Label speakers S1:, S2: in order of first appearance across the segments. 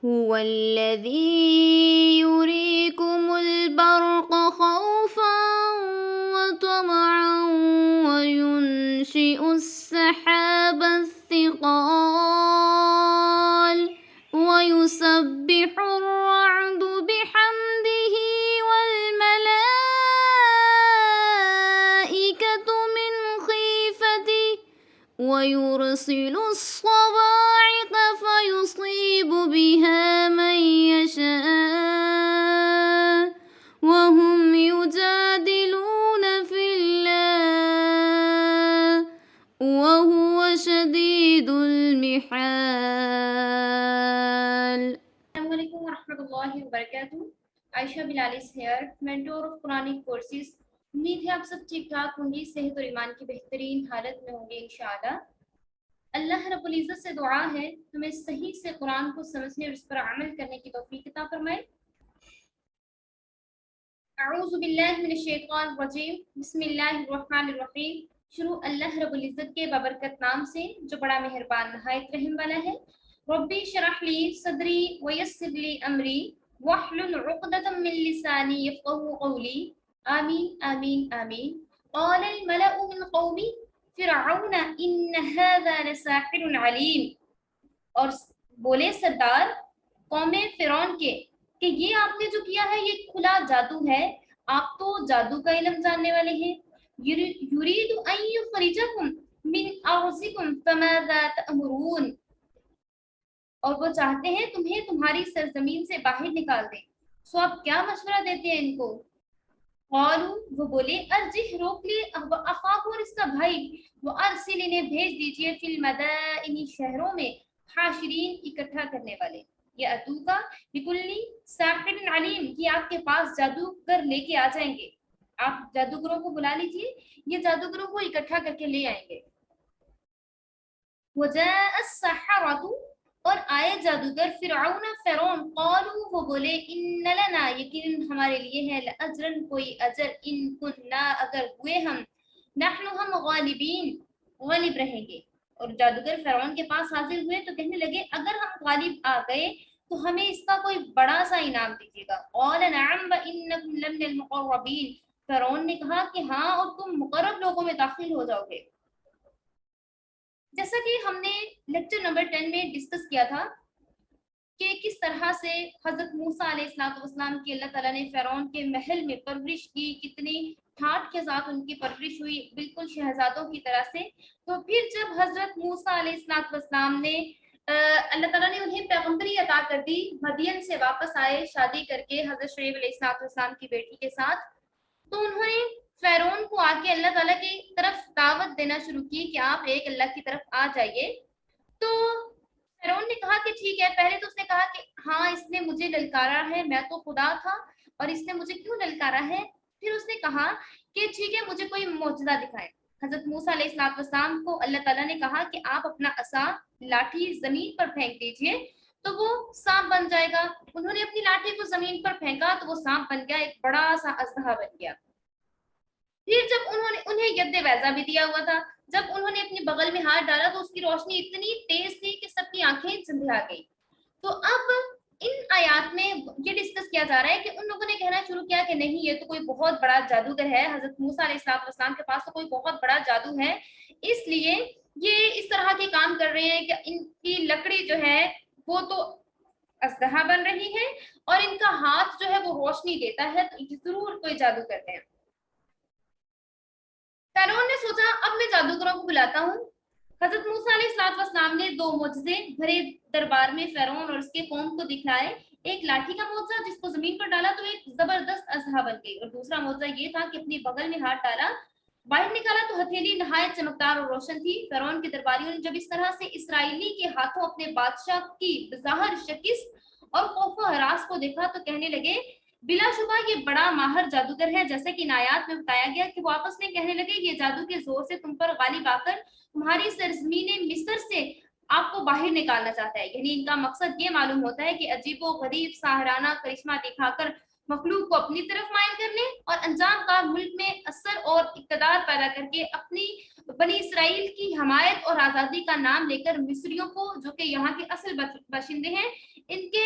S1: هو الذي يريكم البرق خوفا وطمعا وينشئ السحاب الثقال ويسبح الرعد بحمده والملائكة من خيفته ويرسل الصواعق فيصيب بها من يشاء وهم يجادلون في الله وهو شديد المحال.
S2: السلام علیکم ورحمۃ اللہ وبرکاتہ. عائشہ بلالس here, mentor of Quranic courses. امید ہے آپ سب ٹھیک ٹھاک ہوں گی، صحت اور ایمان کی بہترین حالت میں ہوں گے انشاءاللہ. اللہ رب العزت سے دعا ہے ہمیں صحیح سے قرآن کو سمجھنے اور اس پر عمل کرنے کی توفیق عطا فرمائے. اعوذ باللہ من الشیطان الرجیم، بسم اللہ الرحمن الرحیم. شروع اللہ رب العزت کے بابرکت نام سے جو بڑا مہربان نہایت رحم والا ہے. ربی اشرح لی صدری ویسر لی امری واحلل عقدۃ من لسانی یفقهوا قولی. آمین آمین آمین. قال الملأ من قوم فرعون ان هذا لساحر علیم. اور بولے سردار قوم فرعون کے کہ یہ آپ نے جو کیا ہے یہ کھلا جادو ہے، آپ تو جادو کا علم جاننے والے ہیں. یرید ان یخرجکم من ارضکم فماذا تأمرون. اور وہ چاہتے ہیں تمہیں تمہاری سرزمین سے باہر نکال دیں، سو آپ کیا مشورہ دیتے ہیں ان کو؟ قالوا وہ بولے ارجح روک لیے اخاہ اور اس کا بھائی، وہ ارسل انہیں بھیج دیجئے فی المدائن شہروں میں حاشرین اکٹھا کرنے والے. یہ اتو کا بکلی ساحر علیم کی آپ کے پاس جادوگر لے کے آ جائیں گے، آپ جادوگروں کو بلا لیجئے، یہ جادوگروں کو اکٹھا کر کے لے آئیں گے. وجاء السحرۃ اور آئے جادوگر فرعون قالوا وہ بولے ان لنا یقیناً ہمارے لیے ہے لاجرن کوئی اجر ان کننا اگر ہوئے ہم نحن ہم غالبین غالب رہیں گے. اور جادوگر فرعون کے پاس حاضر ہوئے تو کہنے لگے اگر ہم غالب آ گئے تو ہمیں اس کا کوئی بڑا سا انعام دیجیے گا. قال نعم وانکم لمن المقربین. فرعون نے کہا کہ ہاں اور تم مقرب لوگوں میں داخل ہو جاؤ گے. جیسا کہ ہم نے لیکچر نمبر 10 میں ڈسکس کیا تھا کہ کس طرح سے حضرت موسیٰ علیہ السلام کی اللہ تعالیٰ نے فرعون کے محل میں پرورش کی، کتنی ٹھاٹ کے ساتھ ان کی پرورش ہوئی بالکل شہزادوں کی طرح سے. تو پھر جب حضرت موسیٰ علیہ السلام نے اللہ تعالیٰ نے انہیں پیغمبری عطا کر دی، مدین سے واپس آئے شادی کر کے حضرت شعیب علیہ السلام کی بیٹی کے ساتھ، تو انہوں نے فرعون کو آ کے اللہ تعالیٰ کی طرف دعوت دینا شروع کی کہ آپ ایک اللہ کی طرف آ جائیے. تو فرعون نے کہا کہ ٹھیک ہے. پہلے تو اس نے کہا کہ ہاں اس نے مجھے للکارا ہے، میں تو خدا تھا اور اس نے مجھے کیوں للکارا ہے. پھر اس نے کہا کہ ٹھیک ہے مجھے کوئی معجزہ دکھائے. حضرت موسیٰ علیہ السلام کو اللہ تعالیٰ نے کہا کہ آپ اپنا عصا لاٹھی زمین پر پھینک دیجئے تو وہ سانپ بن جائے گا. انہوں نے اپنی لاٹھی کو زمین پر پھینکا تو وہ سانپ بن گیا، ایک بڑا سا اژدہا بن گیا. پھر جب انہیں ید ویزا بھی دیا ہوا تھا، جب انہوں نے اپنی بغل میں ہاتھ ڈالا تو اس کی روشنی اتنی تیز تھی کہ سب کی آنکھیں چندھیا گئی. تو اب ان آیات میں یہ ڈسکس کیا جا رہا ہے کہ ان لوگوں نے کہنا شروع کیا کہ نہیں یہ تو کوئی بہت بڑا جادوگر ہے، حضرت موسیٰ علیہ السلام کے پاس تو کوئی بہت بڑا جادو ہے، اس لیے یہ اس طرح کے کام کر رہے ہیں کہ ان کی لکڑی جو ہے وہ تو اژدہا بن رہی ہے اور ان کا ہاتھ جو ہے وہ روشنی دیتا ہے، تو ضرور کوئی جادو کرتے ہیں. فرعون نے سوچا اب میں جادوگروں کو بلاتا ہوں. حضرت موسیٰ علیہ السلام نے 2 معجزے بھرے دربار میں فرعون اور اس کے قوم کو دکھلائے. ایک لاٹھی کا معجزہ جس کو زمین پر ڈالا تو ایک زبردست اژدہا بن گئی، اور دوسرا معجزہ یہ تھا کہ اپنی بغل میں ہاتھ ڈالا، باہر نکالا تو ہتھیلی نہایت چمکدار اور روشن تھی. فرعون کے درباریوں نے جب اس طرح سے اسرائیلی کے ہاتھوں اپنے بادشاہ کی بظاہر شکست اور خوف و ہراس کو دیکھا تو کہنے لگے بلا شبہ یہ بڑا ماہر جادوگر ہے. جیسے کہ آیات میں بتایا گیا کہ وہ آپس میں کہنے لگے یہ جادو کے زور سے تم پر غالب آ کر تمہاری سرزمین مصر سے آپ کو باہر نکالنا چاہتا ہے. یعنی ان کا مقصد یہ معلوم ہوتا ہے کہ عجیب و غریب ساحرانہ کرشمہ دکھا کر مخلوق کو اپنی طرف مائل کر لیں اور انجام کار ملک میں اثر اور اقتدار پیدا کر کے اپنی بنی اسرائیل کی حمایت اور آزادی کا نام لے کر مصریوں کو جو کہ یہاں کے اصل باشندے ہیں ان کے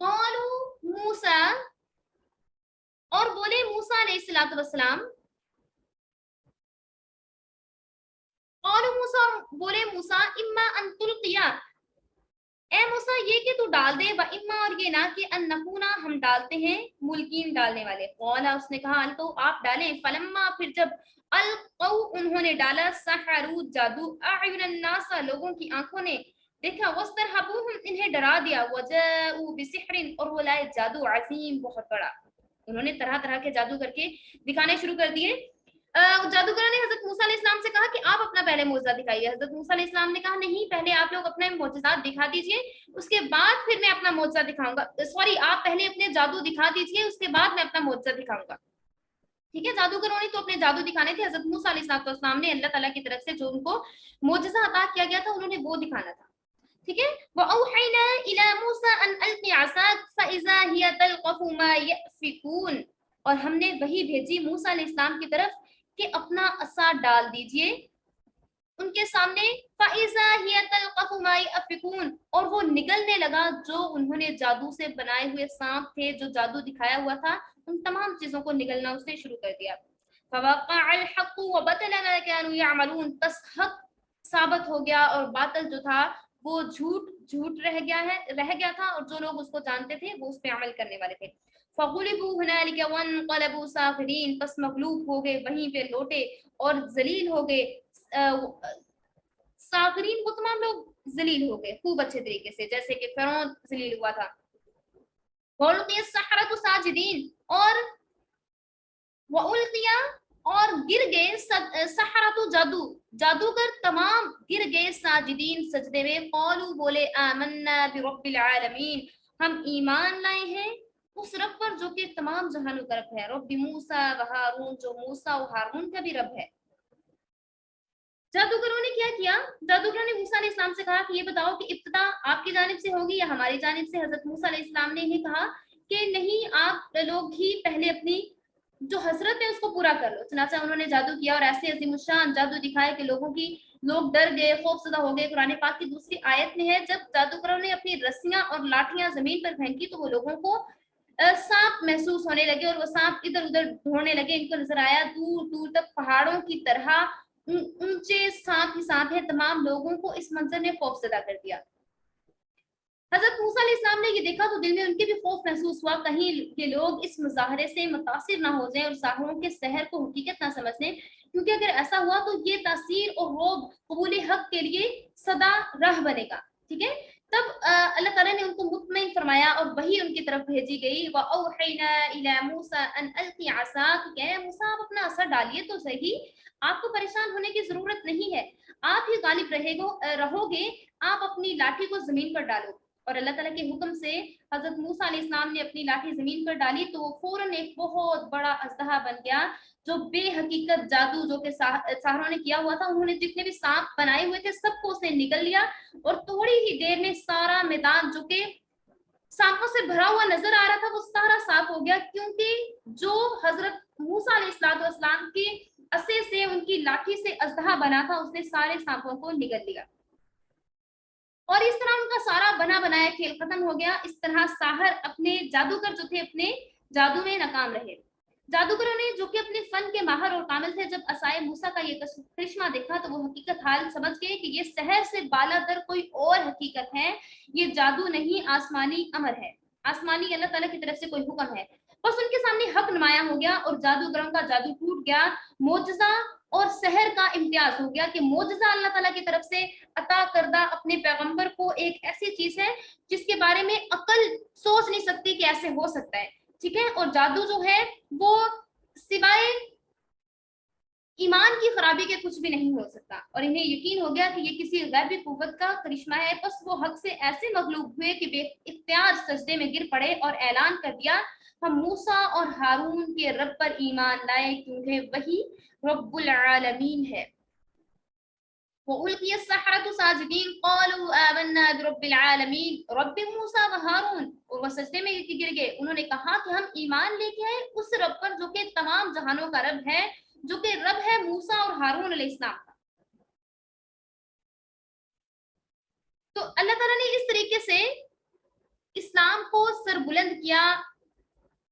S2: قالوا موسیٰ، اور بولے موسیٰ علیہ الصلوۃ والسلام، قالوا موسیٰ، بولے موسیٰ، اما ان تلقیا، اے موسیٰ یہ کہ تو ڈال دے، و اما اور یہ نہ کہ ان نکونا ہم ڈالتے ہیں، ملکین ڈالنے والے، قالا اس نے کہا القوا آپ ڈالیں، فلما پھر جب القوا انہوں نے ڈالا، سحروا جادو، اعین الناس لوگوں کی آنکھوں نے دیکھا، واسترهبوهم انہیں ڈرا دیا، وجاءوا بسحر اور وہ لائے جادو عظیم بہت بڑا، انہوں نے طرح طرح کے جادو کر کے دکھانے شروع کر دیے۔ جادوگروں نے حضرت موسیٰ علیہ السلام سے کہا کہ آپ اپنا پہلے معجزہ دکھائیے، حضرت موسیٰ علیہ السلام نے کہا نہیں، پہلے آپ لوگ اپنے معجزات دکھا دیجئے، اس کے بعد پھر میں اپنا معجزہ دکھاؤں گا، سوری آپ پہلے اپنے جادو دکھا دیجئے، اس کے بعد میں اپنا معجزہ دکھاؤں گا۔ ٹھیک ہے، جادوگروں نے تو اپنے جادو دکھانے تھے، حضرت موسیٰ علیہ السلام نے اللہ تعالیٰ کی طرف سے جو ان کو معجزہ عطا کیا گیا تھا انہوں نے وہ دکھانا تھا۔ ٹھیک ہے، وَأَوْحَيْنَا إِلَى مُوسَىٰ أَنْ أَلْقِ عَصَاكَ فَإِذَا هِيَ تَلْقَفُ مَا يَأْفِكُونَ، اور ہم نے وہی بھیجی موسیٰ علیہ السلام کی طرف کہ اپنا عصا ڈال دیجئے ان کے سامنے، فَإِذَا هِيَ تَلْقَفُ مَا يَأْفِكُونَ، اور وہ نگلنے لگا جو انہوں نے جادو سے بنائے ہوئے سانپ تھے، جو جادو دکھایا ہوا تھا ان تمام چیزوں کو نگلنا اس نے شروع کر دیا۔ فَوَقَعَ الْحَقُّ وَبَطَلَ مَا كَانُوا يَعْمَلُونَ، بس حق ثابت ہو گیا اور باطل جو تھا وہ جھوٹ رہ گیا تھا، اور جو لوگ اس کو جانتے تھے وہ اس پہ عمل کرنے والے تھے۔ فَغُلِبُوا هُنَالِكَ وَانقَلَبُوا صَاغِرِينَ، بس مغلوب ہو گئے، وہیں پہ لوٹے اور ذلیل ہو گئے۔ صاغرین وہ تمام لوگ ذلیل ہو گئے خوب اچھے طریقے سے، جیسے کہ فرعون ذلیل ہوا تھا۔ وَأُلْقِيَ السَّحَرَةُ ساجدین، اور وَأُلْقِيَ اور گر گئے سحرۃ جادوگر تمام گر گئے ساجدین سجدے میں، قالوا بولے آمنا برب العالمین ہم ایمان لائے ہیں اس رب پر جو کہ تمام جہانوں کا رب ہے، رب موسیٰ و ہارون، جو موسیٰ و ہارون کا بھی رب ہے۔ جادوگروں نے کیا کیا؟ جادوگروں نے موسیٰ علیہ السلام سے کہا کہ یہ بتاؤ کہ ابتدا آپ کی جانب سے ہوگی یا ہماری جانب سے؟ حضرت موسیٰ علیہ السلام نے انہیں کہا کہ نہیں، آپ لوگ ہی پہلے اپنی جو حسرت ہے اس کو پورا کر لو۔ چنانچہ انہوں نے جادو کیا اور ایسے عظیم الشان جادو دکھائے کہ لوگ ڈر گئے، خوف زدہ ہو گئے۔ قرآن پاک کی دوسری آیت میں ہے جب جادوگروں نے اپنی رسیاں اور لاٹیاں زمین پر پھینکی تو وہ لوگوں کو سانپ محسوس ہونے لگے، اور وہ سانپ ادھر ادھر ڈھونڈنے لگے، ان کو نظر آیا دور دور تک پہاڑوں کی طرح اونچے سانپ ہی سانپ ہے۔ تمام لوگوں کو اس منظر نے خوف زدہ کر دیا۔ حضرت موسیٰ علیہ السلام نے یہ دیکھا تو دل میں ان کے بھی خوف محسوس ہوا، کہیں یہ لوگ اس مظاہرے سے متاثر نہ ہو جائیں اور ساحروں کے سحر کو حقیقت نہ سمجھ لیں، کیونکہ اگر ایسا ہوا تو یہ تاثیر اور رعب قبول حق کے لیے صدا راہ بنے گا۔ ٹھیک ہے، تب اللہ تعالیٰ نے ان کو مطمئن فرمایا اور وہی ان کی طرف بھیجی گئی، وَأَوْحَيْنَا إِلَى مُوسَىٰ أَنْ أَلْقِ عَصَاكَ، کہ اے موسیٰ آپ اپنا عصا ڈالیے تو صحیح، آپ کو پریشان ہونے کی ضرورت نہیں ہے، آپ ہی غالب رہو گے، آپ اپنی لاٹھی کو زمین پر ڈالو۔ اور اللہ تعالیٰ کے حکم سے حضرت موسیٰ علیہ السلام نے اپنی لاٹھی زمین پر ڈالی تو وہ فوراً ایک بہت بڑا اژدہا بن گیا، جو بے حقیقت جادو جو کہ ساحروں نے کیا ہوا تھا، انہوں نے جتنے بھی سانپ بنائے ہوئے تھے سب کو اس نے نگل لیا، اور تھوڑی ہی دیر میں سارا میدان جو کہ سانپوں سے بھرا ہوا نظر آ رہا تھا وہ سارا صاف ہو گیا، کیونکہ جو حضرت موسیٰ علیہ السلام کی عصے سے ان کی لاٹھی سے اژدہا بنا تھا اس نے سارے سانپوں کو نگل لیا، اور اس طرح ان کا سارا بنا بنایا کھیل ختم ہو گیا۔ اس طرح ساحر اپنے جادوگر جو تھے اپنے جادو میں ناکام رہے۔ جادوگروں نے جو کہ اپنے فن کے ماہر اور کامل تھے، جب عصائے موسیٰ کا یہ کرشمہ دیکھا تو وہ حقیقت حال سمجھ گئے کہ یہ سحر سے بالا در کوئی اور حقیقت ہے، یہ جادو نہیں آسمانی امر ہے، آسمانی اللہ تعالیٰ کی طرف سے کوئی حکم ہے۔ بس ان کے سامنے حق نمایاں ہو گیا اور جادوگروں کا جادو ٹوٹ گیا، معجزہ اور سحر کا امتیاز ہو گیا کہ معجزہ اللہ تعالیٰ کی طرف سے عطا کردہ اپنے پیغمبر کو ایک ایسی چیز ہے جس کے بارے میں عقل سوچ نہیں سکتی کہ ایسے ہو سکتا ہے۔ ٹھیک ہے، اور جادو جو ہے وہ سوائے ایمان کی خرابی کے کچھ بھی نہیں ہو سکتا، اور انہیں یقین ہو گیا کہ یہ کسی غیبی قوت کا کرشمہ ہے۔ بس وہ حق سے ایسے مغلوب ہوئے کہ بے اختیار سجدے میں گر پڑے اور اعلان کر دیا ہم موسیٰ اور ہارون کے رب پر ایمان لائے، کیونکہ وہی رب العالمین ہے۔ وَأُلْقِيَ السَّحَرَةُ سَاجِدِينَ قَالُوا آمَنَّا بِرَبِّ الْعَالَمِينَ رب موسیٰ و ہارون، اور وہ سجدے میں گر گئے، انہوں نے کہا کہ ہم ایمان لے کے آئے اس رب پر جو کہ تمام جہانوں کا رب ہے، جو کہ رب ہے موسیٰ اور ہارون علیہ السلام کا۔ تو اللہ تعالیٰ نے اس طریقے سے اسلام کو سر بلند کیا،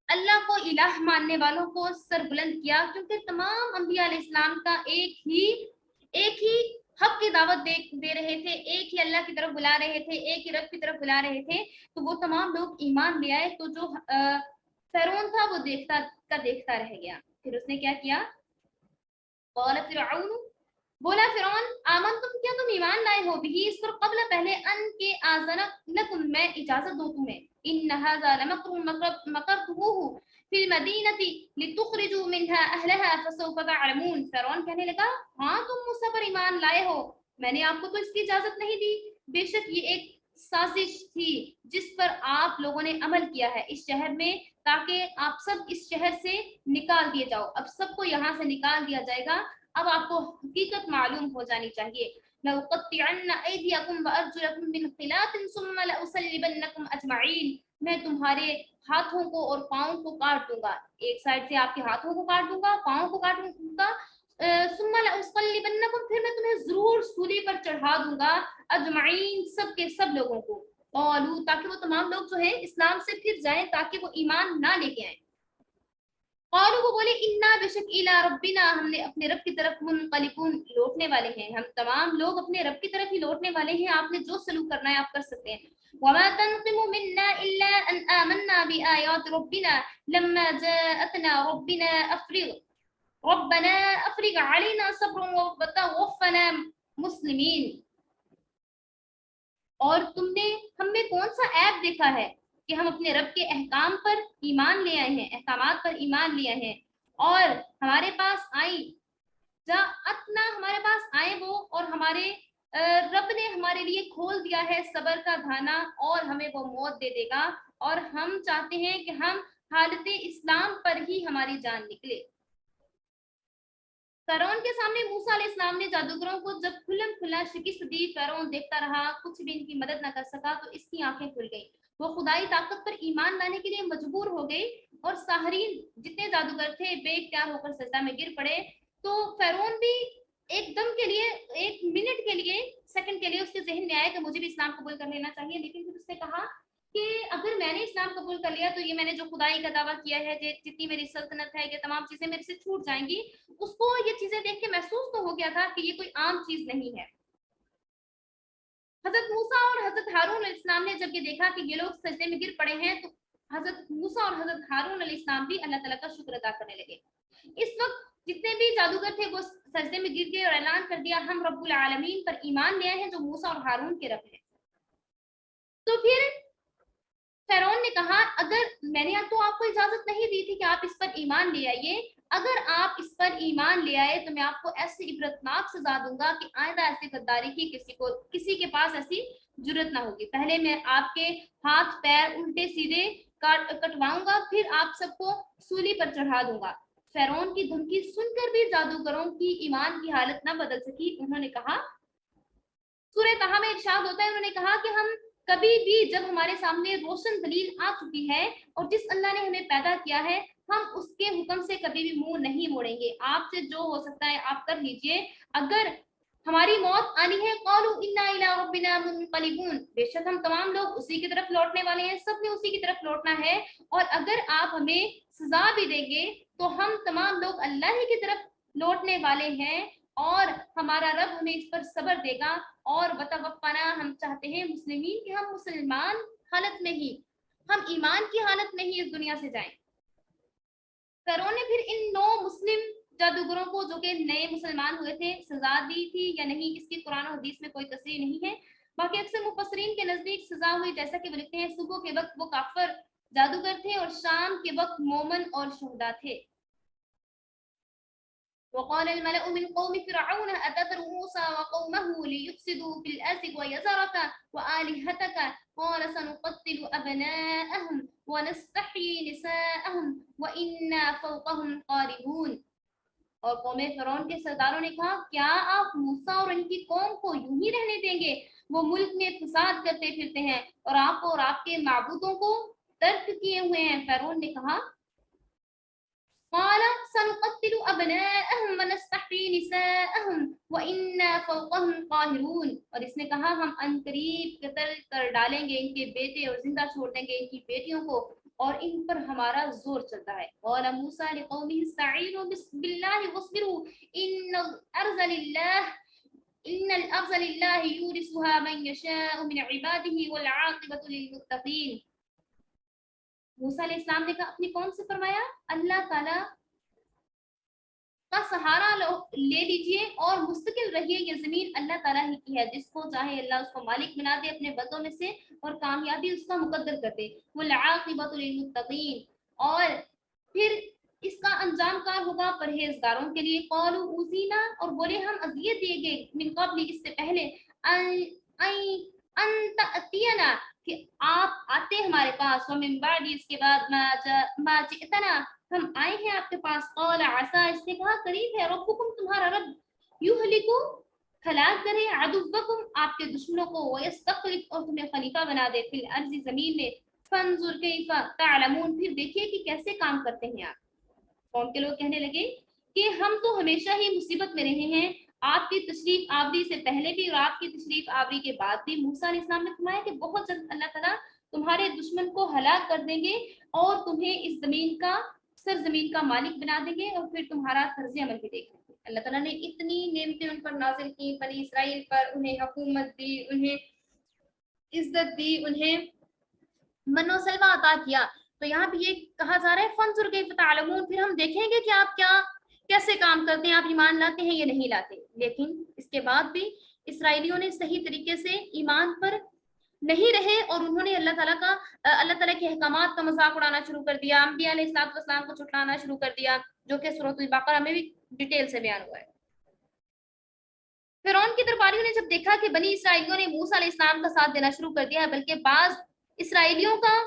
S2: اللہ کو الہ ماننے والوں کو سر بلند کیا، کیونکہ تمام انبیاء علیہ السلام کا ایک ہی حق کی دعوت دے رہے تھے، ایک ہی اللہ کی طرف بلا رہے تھے، ایک ہی رب کی طرف بلا رہے تھے، تو وہ تمام لوگ ایمان لے آئے۔ تو جو فرعون تھا وہ دیکھتا رہ گیا۔ پھر اس نے کیا کیا؟ قال فرعون، بولا فرعون، آمنتم، کیا تم ایمان لائے ہو بھی اس پر قبل پہلے ان کے آذن لکم، میں اجازت دوں تمہیں، ان ھذا لمکر مکرتموہ فی المدینۃ لتخرجوا منها اہلها فسوف تعلمون۔ فرعون کہنے لگا، ہاں تم موسیٰ پر ایمان لائے ہو، میں نے آپ کو تو اس کی اجازت نہیں دی، بے شک یہ ایک سازش تھی جس پر آپ لوگوں نے عمل کیا ہے اس شہر میں، تاکہ آپ سب اس شہر سے نکال دیے جاؤ۔ اب سب کو یہاں سے نکال دیا جائے گا، اب آپ کو حقیقت معلوم ہو جانی چاہیے۔ لَأُقَطِّعَنَّ أَيْدِيَكُمْ وَأَرْجُلَكُمْ مِنْ خِلَافٍ ثُمَّ لَأُصَلِّبَنَّكُمْ أَجْمَعِينَ، میں تمہارے ہاتھوں کو اور پاؤں کو کاٹ دوں گا، ایک سائڈ سے آپ کے ہاتھوں کو کاٹ دوں گا، پاؤں کو کاٹ دوں گا، ثم لأصلبنکم، پھر میں تمہیں ضرور سولی پر چڑھا دوں گا، اجمعین، سب کے سب لوگوں کو، قالوا، تاکہ وہ تمام لوگ جو ہیں اسلام سے پھر جائیں، تاکہ وہ ایمان نہ لے کے آئیں۔ قالوا، وہ بولے، انا، بے شک، الی ربنا، ہم نے اپنے رب کی طرف، منقلبون، لوٹنے والے ہیں، ہم تمام لوگ اپنے رب کی طرف ہی لوٹنے والے ہیں، آپ نے جو سلوک کرنا ہے آپ کر سکتے ہیں۔ وما تنقم منا الا ان آمنا بآيات ربنا لما جاءتنا ربنا افرغ علينا صبرا وتوفنا مسلمین۔ اور تم نے ہم میں کون سا عیب دیکھا ہے کہ ہم اپنے رب کے احکام پر ایمان لے آئے ہیں، احکامات پر ایمان لے آئے ہیں، اور ہمارے پاس آئی جاءتنا، ہمارے پاس آئے وہ، اور ہمارے رب نے ہمارے لیے کھول دیا ہے صبر کا دھانا، اور ہمیں وہ موت دے دے گا، اور ہم چاہتے ہیں کہ ہم حالت اسلام پر ہی ہماری جان نکلے۔ فرعون کے سامنے موسیٰ علیہ السلام نے جادوگروں کو جب کھلم کھلا شکست دی، فرعون دیکھتا رہا، کچھ بھی ان کی مدد نہ کر سکا، تو اس کی آنکھیں کھل گئیں، وہ خدائی طاقت پر ایمان لانے کے لیے مجبور ہو گئی، اور ساحرین جتنے جادوگر تھے بے اختیار ہو کر سجدہ میں گر پڑے۔ تو فرعون بھی ایک دم کے لیے، ایک منٹ کے لیے، سیکنڈ کے لیے اس کے ذہن میں آیا کہ مجھے بھی اسلام قبول کر لینا چاہیے، لیکن پھر اس نے کہا کہ اگر میں نے اسلام قبول کر لیا تو یہ میں نے جو خدائی کا دعویٰ کیا ہے، جتنی میری سلطنت ہے، یہ تمام چیزیں میرے سے چھوٹ جائیں گی۔ اس کو یہ چیزیں دیکھ کے محسوس تو ہو گیا تھا کہ یہ کوئی عام چیز نہیں ہے۔ حضرت موسیٰ اور حضرت ہارون علیہ السلام نے جب یہ دیکھا کہ یہ لوگ سجدے میں گر پڑے ہیں، تو حضرت موسیٰ اور حضرت ہارون علیہ السلام بھی اللہ تعالیٰ کا شکر ادا کرنے لگے۔ اس وقت جتنے بھی جادوگر تھے وہ سجدے میں گر گئے اور اعلان کر دیا، ہم رب العالمین پر ایمان لے آئے ہیں جو موسیٰ اور ہارون کے رب ہیں۔ تو پھر فرعون نے کہا، اگر میں نے تو آپ کو اجازت نہیں دی تھی کہ آپ اس پر ایمان لے آئیے، اگر آپ اس پر ایمان لے آئے تو میں آپ کو ایسی عبرتناک سزا دوں گا کہ آئندہ ایسی غداری کی کسی کے پاس ایسی جرت نہ ہوگی۔ پہلے میں آپ کے ہاتھ پیر الٹے سیدھے کٹواؤں گا، پھر آپ سب کو سولی پر چڑھا دوں گا۔ فرعون کی دھمکی سن کر بھی جادوگروں کی ایمان کی حالت نہ بدل سکی۔ انہوں نے کہا، سورہ طٰہٰ میں ارشاد ہوتا ہے، انہوں نے کہا کہ ہم کبھی بھی جب ہمارے سامنے روشن دلیل آ چکی ہے اور جس اللہ نے ہمیں پیدا کیا ہے، ہم اس کے حکم سے کبھی بھی منہ نہیں موڑیں گے۔ آپ سے جو ہو سکتا ہے آپ کر لیجئے، اگر ہماری موت آنی ہے، قالوا انا الی ربنا منقلبون، بے شک ہم تمام لوگ اسی کی طرف لوٹنے والے ہیں، سب نے اسی کی طرف لوٹنا ہے، اور اگر آپ ہمیں سزا بھی دیں گے تو ہم تمام لوگ اللہ ہی کی طرف لوٹنے والے ہیں، اور ہمارا رب ہمیں اس پر صبر دے گا، اور وتوفنا، ہم چاہتے ہیں مسلمین کہ ہم مسلمان حالت میں ہی، ہم ایمان کی حالت میں ہی اس دنیا سے جائیں۔ فرعون نے پھر ان 9 مسلم جادوگروں کو جو کہ نئے مسلمان ہوئے تھے سزا دی تھی یا نہیں، اس کی قرآن و حدیث میں کوئی تصریح نہیں ہے، باقی اکثر مفسرین کے نزدیک سزا ہوئی، جیسا کہ وہ لکھتے ہیں صبح کے وقت وہ کافر جادوگر تھے اور شام کے وقت مومن اور شہداء تھے۔ وقال الملأ من قوم فرعون أتذر موسى وقومه ليفسدوا في الأرض ويذرك وآلهتك قال سنقتل أبناءهم ونستحيي نساءهم وإنا فوقهم قاهرون۔ اور قوم فرعون کے سرداروں نے کہا، کیا آپ موسیٰ اور ان کی قوم کو یوں ہی رہنے دیں گے؟ وہ ملک میں فساد کرتے پھرتے ہیں اور آپ کو اور آپ کے معبودوں کو ترک کیے ہوئے ہیں۔ فرعون نے کہا، قال سنقتل أبناءهم ونستحيي نساءهم وَإِنَّا فَوْقَهُمْ قَاهِرُونَ، اور اس نے کہا ہم عنقریب قتل کر ڈالیں گے ان کے بیٹے اور زندہ چھوڑ دیں گے ان کی بیٹیوں کو، اور ان پر ہمارا زور چلتا ہے۔ قَالَ مُوسَىٰ لِقَوْمِهِ اسْتَعِينُوا بِاللَّهِ وَاصْبِرُوا إِنَّ الْأَرْضَ لِلَّهِ يُورِثُهَا مَن يَشَاءُ مِنْ عِبَادِهِ وَالْعَاقِبَةُ لِلْمُتَّقِينَ۔ موسیٰ علیہ السلام نے کہا اپنی قوم سے فرمایا اللہ تعالیٰ کا سہارا لے لیجئے اور مستقل رہیے، یہ زمین اللہ تعالیٰ ہی کی ہے، جس کو چاہے اللہ اس کو مالک بنا دے اپنے بندوں میں سے اور کامیابی اس کا مقدر کر دے۔ والعاقبۃ للمتقین، اور پھر اس کا انجام کار ہوگا پرہیزگاروں کے لیے۔ قالوا اوذینا، اور بولے ہم اذیت دیے گئے، من قبل اس سے پہلے، ان تأتینا، کہ آپ آتے ہمارے پاس، ومن بعد اس کے بعد ما جئتنا، ہم آئے ہیں آپ کے پاس۔ قال عسیٰ، اس نے کہا قریب ہے، ربکم، تمہارا رب، یہلکو، ہلاک کرے، عدوکم، آپ کے دشمنوں کو، ویستخلف، اور تمہیں خلیفہ بنا دے، فی الارض، زمین میں، فانظر کیف تعلمون، پھر دیکھیے کہ کیسے کام کرتے ہیں آپ۔ قوم کے لوگ کہنے لگے کہ ہم تو ہمیشہ ہی مصیبت میں رہے ہیں، آپ کی تشریف آوری سے پہلے بھی اور آپ کی تشریف آوری کے بعد بھی۔ موسیٰ علیہ السلام نے فرمایا کہ بہت جلد اللہ تعالیٰ تمہارے دشمن کو ہلاک کر دیں گے اور تمہیں اس زمین کا، سرزمین کا مالک بنا دیں گے، اور پھر تمہارا طرز عمل بھی دیکھ لیں گے۔ اللہ تعالیٰ نے اتنی نعمتیں ان پر نازل کی، بنی اسرائیل پر، انہیں حکومت دی، انہیں عزت دی، انہیں من و سلوہ عطا کیا۔ تو یہاں بھی یہ کہا جا رہا ہے فانظر کیف تعلمون، پھر ہم دیکھیں گے کہ آپ کیسے کام کرتے ہیں، آپ ایمان لاتے ہیں یا نہیں لاتے۔ لیکن اس کے بعد بھی اسرائیلیوں نے صحیح طریقے سے ایمان پر نہیں رہے اور انہوں نے اللہ تعالیٰ کے احکامات کا مذاق اڑانا شروع کر دیا، انبیاء علیہ السلام کو جھٹلانا شروع کر دیا، جو کہ سورۃ البقرہ میں بھی ڈیٹیل سے بیان ہوا ہے۔ فرعون کے درباریوں نے جب دیکھا کہ بنی اسرائیلیوں نے موسیٰ علیہ السلام کا ساتھ دینا شروع کر دیا ہے، بلکہ بعض اسرائیلیوں کا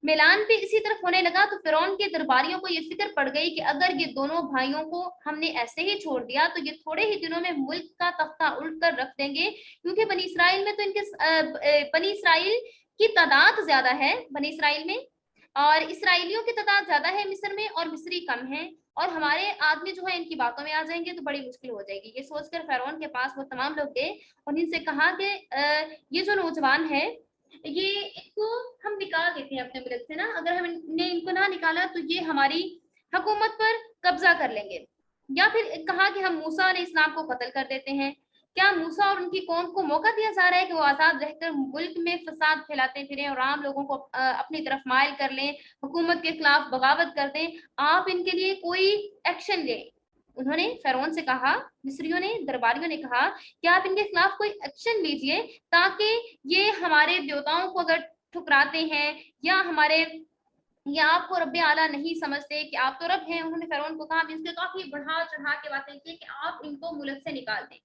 S2: میلان بھی اسی طرف ہونے لگا، تو فرعون کے درباریوں کو یہ فکر پڑ گئی کہ اگر یہ دونوں بھائیوں کو ہم نے ایسے ہی چھوڑ دیا تو یہ تھوڑے ہی دنوں میں ملک کا تختہ الٹ کر رکھ دیں گے، کیونکہ بنی اسرائیل میں تو بنی اسرائیل کی تعداد زیادہ ہے بنی اسرائیل میں، اور اسرائیلیوں کی تعداد زیادہ ہے مصر میں، اور مصری کم ہیں، اور ہمارے آدمی جو ہے ان کی باتوں میں آ جائیں گے تو بڑی مشکل ہو جائے گی۔ یہ سوچ کر فرعون کے پاس وہ تمام لوگ گئے اور ان سے کہا کہ یہ جو نوجوان ہے یہ ان کو ہم نکال دیتے ہیں اپنے ملک سے نا، اگر ہم نے ان کو نہ نکالا تو یہ ہماری حکومت پر قبضہ کر لیں گے، یا پھر کہا کہ ہم موسیٰ علیہ السلام کو قتل کر دیتے ہیں۔ کیا موسیٰ اور ان کی قوم کو موقع دیا جا رہا ہے کہ وہ آزاد رہ کر ملک میں فساد پھیلاتے پھریں اور عام لوگوں کو اپنی طرف مائل کر لیں، حکومت کے خلاف بغاوت کر دیں؟ آپ ان کے لیے کوئی ایکشن لیں۔ انہوں نے فرعون سے کہا، مصریوں نے، درباریوں نے کہا کہ آپ ان کے خلاف کوئی ایکشن لیجئے تاکہ یہ ہمارے دیوتاؤں کو اگر ٹھکراتے ہیں یا آپ کو رب اعلیٰ نہیں سمجھتے کہ آپ تو رب ہیں، انہوں نے فرعون کو کہا، ان سے کافی بڑھا چڑھا کے باتیں کی کہ آپ ان کو ملک سے نکال دیں۔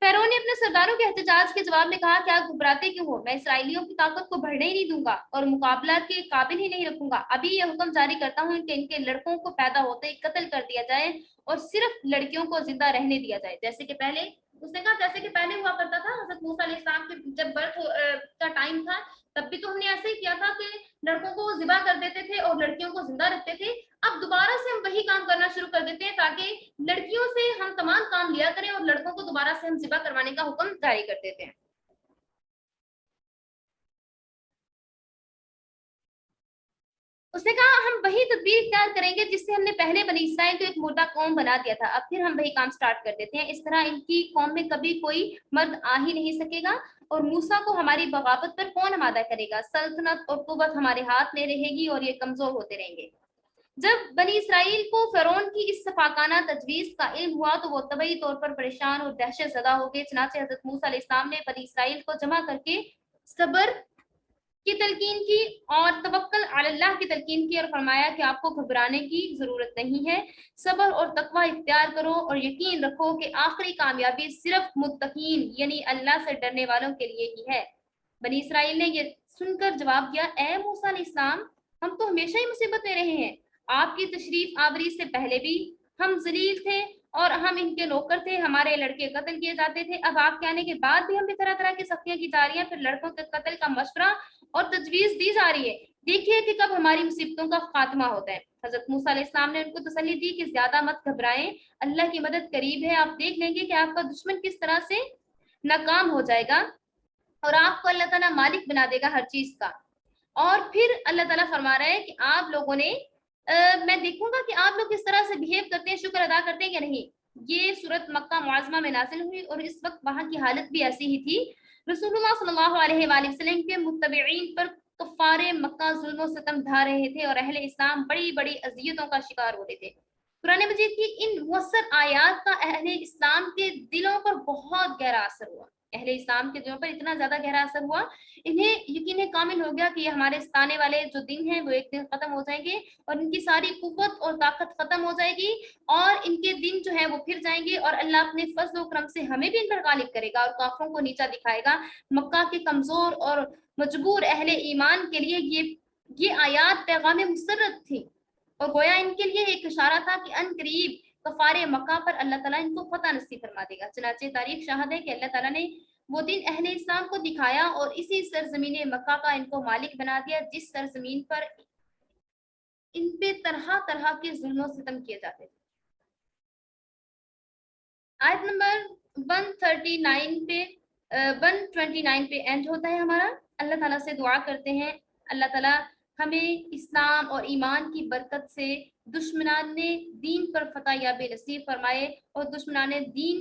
S2: فرعون نے اپنے سرداروں کے احتجاج کے جواب میں کہا کہ آپ گھبراتے کیوں ہو؟ میں اسرائیلیوں کی طاقت کو بڑھنے ہی نہیں دوں گا اور مقابلہ کے قابل ہی نہیں رکھوں گا۔ ابھی یہ حکم جاری کرتا ہوں کہ ان کے لڑکوں کو پیدا ہوتے ہی قتل کر دیا جائے اور صرف لڑکیوں کو زندہ رہنے دیا جائے، جیسے کہ پہلے اس نے کہا جیسے کہ پہلے ہوا کرتا تھا حضرت موسیٰ علیہ السلام کے جب برتھ کا ٹائم تھا تب بھی تو ہم نے ایسے ہی کیا تھا کہ لڑکوں کو ذبح کر دیتے تھے اور لڑکیوں کو زندہ رکھتے تھے۔ اب دوبارہ سے ہم وہی کام کرنا شروع کر دیتے ہیں تاکہ لڑکیوں سے ہم تمام کام لیا کریں اور لڑکوں کو دوبارہ سے ہم ذبح کروانے کا حکم جاری کر دیتے ہیں۔ اس نے کہا ہم وہی تدبیر اختیار کریں گے جس سے ہم نے پہلے بنی اسرائیل کو ایک مردہ قوم بنا دیا تھا، اب پھر ہم وہی کام سٹارٹ کر دیتے ہیں۔ اس طرح ان کی قوم میں کبھی کوئی مرد آ ہی نہیں سکے گا اور موسیٰ کو ہماری بغاوت پر کون آمادہ کرے گا؟ سلطنت اور قوت ہمارے ہاتھ میں رہے گی اور یہ کمزور ہوتے رہیں گے۔ جب بنی اسرائیل کو فرعون کی اس سفاکانہ تجویز کا علم ہوا تو وہ طبعی طور پر پریشان اور دہشت زدہ ہو گئے، چنانچہ حضرت موسیٰ علیہ السلام نے بنی اسرائیل کو جمع کر کے صبر کی تلقین کی اور توکل علی اللہ کی تلقین کی اور فرمایا کہ آپ کو گھبرانے کی ضرورت نہیں ہے، صبر اور تقوی اختیار کرو اور یقین رکھو کہ آخری کامیابی صرف متقین یعنی اللہ سے ڈرنے والوں کے لیے ہی ہے۔ بنی اسرائیل نے یہ سن کر جواب دیا، اے موسیٰ علیہ السلام، ہم تو ہمیشہ ہی مصیبت میں رہے ہیں، آپ کی تشریف آوری سے پہلے بھی ہم ذلیل تھے اور ہم ان کے نوکر تھے، ہمارے لڑکے قتل کیے جاتے تھے، اب آپ کے آنے کے بعد بھی ہم بھی طرح طرح کی سختیاں کی جا رہی ہیں، پھر لڑکوں کے قتل کا مشورہ اور تجویز دی جا رہی ہے، دیکھیے کہ کب ہماری مصیبتوں کا خاتمہ ہوتا ہے۔ حضرت موسیٰ علیہ السلام نے ان کو تسلی دی کہ زیادہ مت گھبرائیں، اللہ کی مدد قریب ہے، آپ دیکھ لیں گے کہ آپ کا دشمن کس طرح سے ناکام ہو جائے گا اور آپ کو اللہ تعالیٰ مالک بنا دے گا ہر چیز کا۔ اور پھر اللہ تعالیٰ فرما رہا ہے کہ آپ لوگوں نے میں دیکھوں گا کہ آپ لوگ کس طرح سے بہیو کرتے ہیں، شکر ادا کرتے ہیں یا نہیں۔ یہ صورت مکہ معظمہ میں نازل ہوئی اور اس وقت وہاں کی حالت بھی ایسی ہی تھی۔ رسول اللہ صلی اللہ علیہ وآلہ وسلم کے متبعین پر کفار مکہ ظلم و ستم ڈھا رہے تھے اور اہل اسلام بڑی بڑی اذیتوں کا شکار ہو رہے تھے۔ قرآن مجید کی ان مؤثر آیات کا اہل اسلام کے دلوں پر بہت گہرا اثر ہوا، اہل اسلام کے دلوں پر اتنا زیادہ گہرا اثر ہوا، انہیں یقین کامل ہو گیا کہ یہ ہمارے ستانے والے جو دن ہیں وہ ایک دن ختم ہو جائیں گے اور ان کی ساری قوت اور طاقت ختم ہو جائے گی اور ان کے دن جو ہے وہ پھر جائیں گے اور اللہ اپنے فضل و کرم سے ہمیں بھی ان پر غالب کرے گا اور کافروں کو نیچا دکھائے گا۔ مکہ کے کمزور اور مجبور اہل ایمان کے لیے یہ آیات پیغام مسرت تھی اور گویا ان کے لیے ایک اشارہ تھا کہ ان قریب کفار مکہ پر اللہ تعالیٰ ان کو فتح نصیب فرما دے گا۔ چنانچہ تاریخ شاہد ہے کہ اللہ تعالیٰ نے وہ دن اہل اسلام کو دکھایا اور اسی سرزمین مکہ کا ان کو مالک بنا دیا جس سرزمین پر ان پہ طرح طرح کے ظلم و ستم کیے جاتے تھے۔ آیت نمبر 129 پہ اینڈ ہوتا ہے ہمارا۔ اللہ تعالیٰ سے دعا کرتے ہیں اللہ تعالیٰ ہمیں اسلام اور ایمان کی برکت سے دشمنان دین پر فتح یابی نصیب فرمائے اور دشمنان دین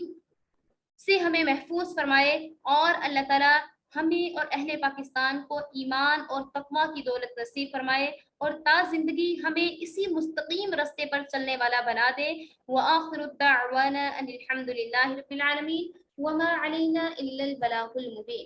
S2: سے ہمیں محفوظ فرمائے اور اللہ تعالیٰ ہمیں اور اہل پاکستان کو ایمان اور تقویٰ کی دولت نصیب فرمائے اور تا زندگی ہمیں اسی مستقیم رستے پر چلنے والا بنا دے۔ وآخر الدعوانا ان الحمد للہ رب العالمین وما علینا الا البلاغ المبین۔